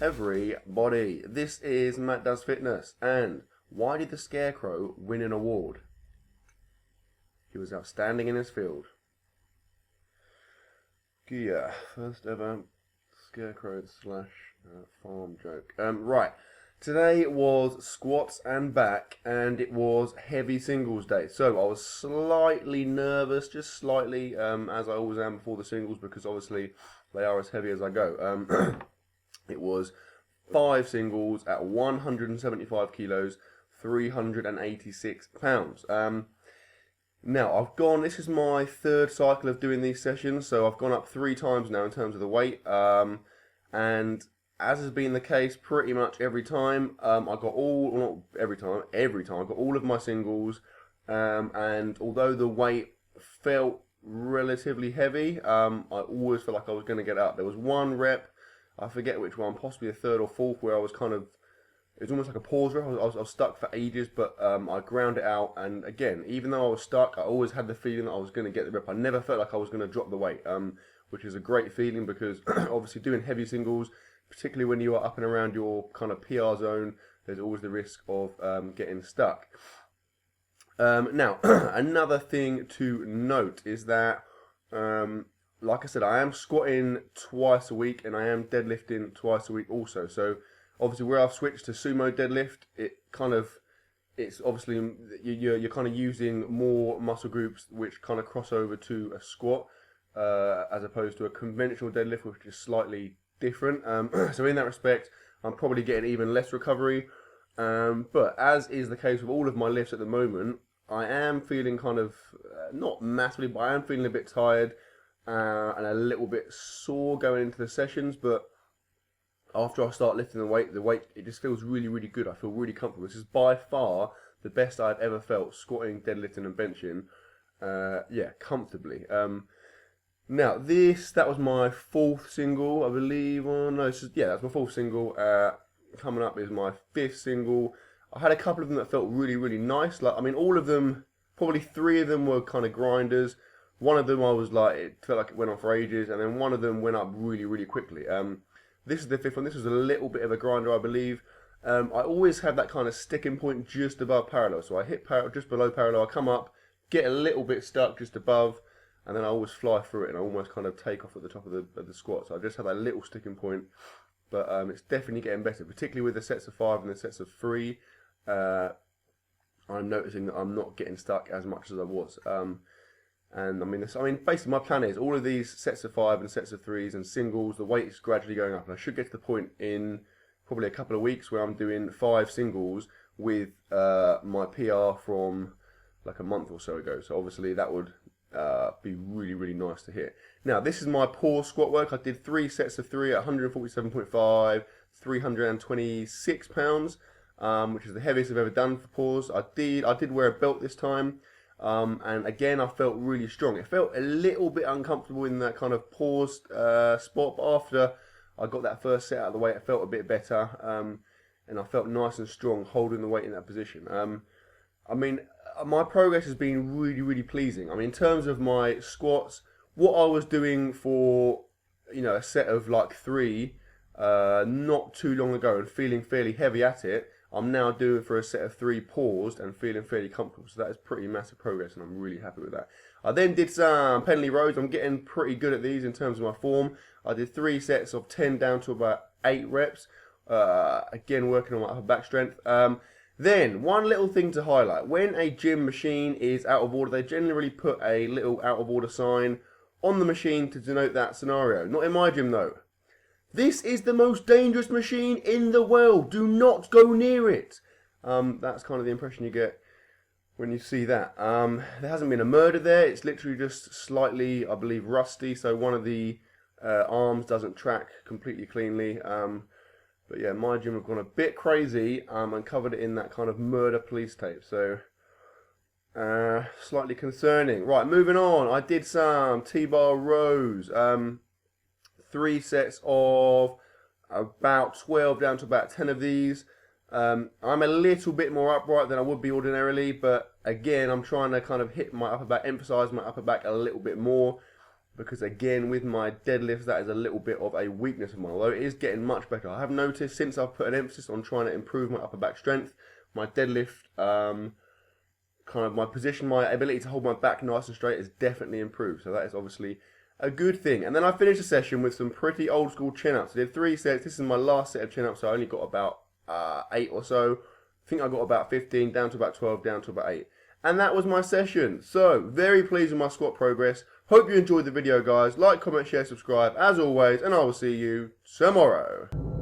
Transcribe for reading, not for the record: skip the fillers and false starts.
everybody, this is Matt Does Fitness, and why did the Scarecrow win an award? He was outstanding in his field. Yeah, first ever Scarecrow slash farm joke. Right, today was squats and back, and it was heavy singles day. So I was slightly nervous, just slightly, as I always am before the singles, because obviously they are as heavy as I go. It was 5 singles at 175 kilos, 386 pounds. Now, this is my 3rd cycle of doing these sessions, so I've gone up 3 times now in terms of the weight, and as has been the case pretty much every time, I got all, well, not every time, I got all of my singles, and although the weight felt relatively heavy, I always felt like I was going to get up. There was one rep, I forget which one, possibly the 3rd or 4th, where I was kind of, it was almost like a pause rep. I was stuck for ages, but I ground it out. And again, even though I was stuck, I always had the feeling that I was going to get the rep. I never felt like I was going to drop the weight, which is a great feeling because obviously doing heavy singles, particularly when you are up and around your kind of PR zone, there's always the risk of getting stuck. Now, another thing to note is that, like I said, I am squatting twice a week and I am deadlifting twice a week also. So obviously where I've switched to sumo deadlift, it's obviously you're kind of using more muscle groups which kind of cross over to a squat, as opposed to a conventional deadlift, which is slightly different. So in that respect, I'm probably getting even less recovery. But as is the case with all of my lifts at the moment, I am feeling kind of, not massively, but I am feeling a bit tired and a little bit sore going into the sessions. But after I start lifting the weight, it just feels really, really good. I feel really comfortable. This is by far the best I've ever felt squatting, deadlifting and benching, yeah, comfortably. Now, that was my 4th single, I believe. Oh, no, that's my 4th single. Coming up is my 5th single. I had a couple of them that felt really, really nice. Like, I mean, all of them, probably 3 of them were kind of grinders. One of them I was like, it felt like it went on for ages, and then one of them went up really, really quickly. This is the 5th one. This was a little bit of a grinder, I believe. I always have that kind of sticking point just above parallel. So I hit just below parallel, I come up, get a little bit stuck just above, and then I always fly through it, and I almost kind of take off at the top of the squat. So I just have that little sticking point. But it's definitely getting better, particularly with the sets of 5 and the sets of 3. I'm noticing that I'm not getting stuck as much as I was. And I mean, basically my plan is all of these sets of 5 and sets of 3s and singles, the weight is gradually going up. And I should get to the point in probably a couple of weeks where I'm doing 5 singles with my PR from like a month or so ago. So obviously that would be really, really nice to hit. Now, this is my pause squat work. I did 3 sets of 3 at 147.5, 326 pounds, which is the heaviest I've ever done for pause. I did wear a belt this time. And again, I felt really strong. It felt a little bit uncomfortable in that kind of paused spot, but after I got that first set out of the way, it felt a bit better, and I felt nice and strong holding the weight in that position. I mean, my progress has been really, really pleasing. I mean, in terms of my squats, what I was doing for, a set of like 3 not too long ago and feeling fairly heavy at it, I'm now doing for a set of 3 paused and feeling fairly comfortable. So that is pretty massive progress, and I'm really happy with that. I then did some Penley rows. I'm getting pretty good at these in terms of my form. I did 3 sets of 10 down to about 8 reps. Again, working on my upper back strength. Then, one little thing to highlight. When a gym machine is out of order, they generally put a little out of order sign on the machine to denote that scenario. Not in my gym though. This is the most dangerous machine in the world. Do not go near it. That's kind of the impression you get when you see that. There hasn't been a murder there. It's literally just slightly, I believe, rusty. So one of the arms doesn't track completely cleanly. But yeah, my gym have gone a bit crazy and covered it in that kind of murder police tape. So slightly concerning. Right, moving on. I did some T-bar rows. 3 sets of about 12 down to about 10 of these. I'm a little bit more upright than I would be ordinarily, but again, I'm trying to kind of hit my upper back, emphasize my upper back a little bit more. because again, with my deadlifts, that is a little bit of a weakness of mine, although it is getting much better. I have noticed since I've put an emphasis on trying to improve my upper back strength, my deadlift, kind of my position, my ability to hold my back nice and straight has definitely improved. So that is obviously a good thing. And then I finished the session with some pretty old school chin-ups. I did 3 sets. This is my last set of chin-ups, so I only got about 8 or so. I think I got about 15, down to about 12, down to about 8. And that was my session. So, very pleased with my squat progress. Hope you enjoyed the video, guys. Like, comment, share, subscribe, as always, and I will see you tomorrow.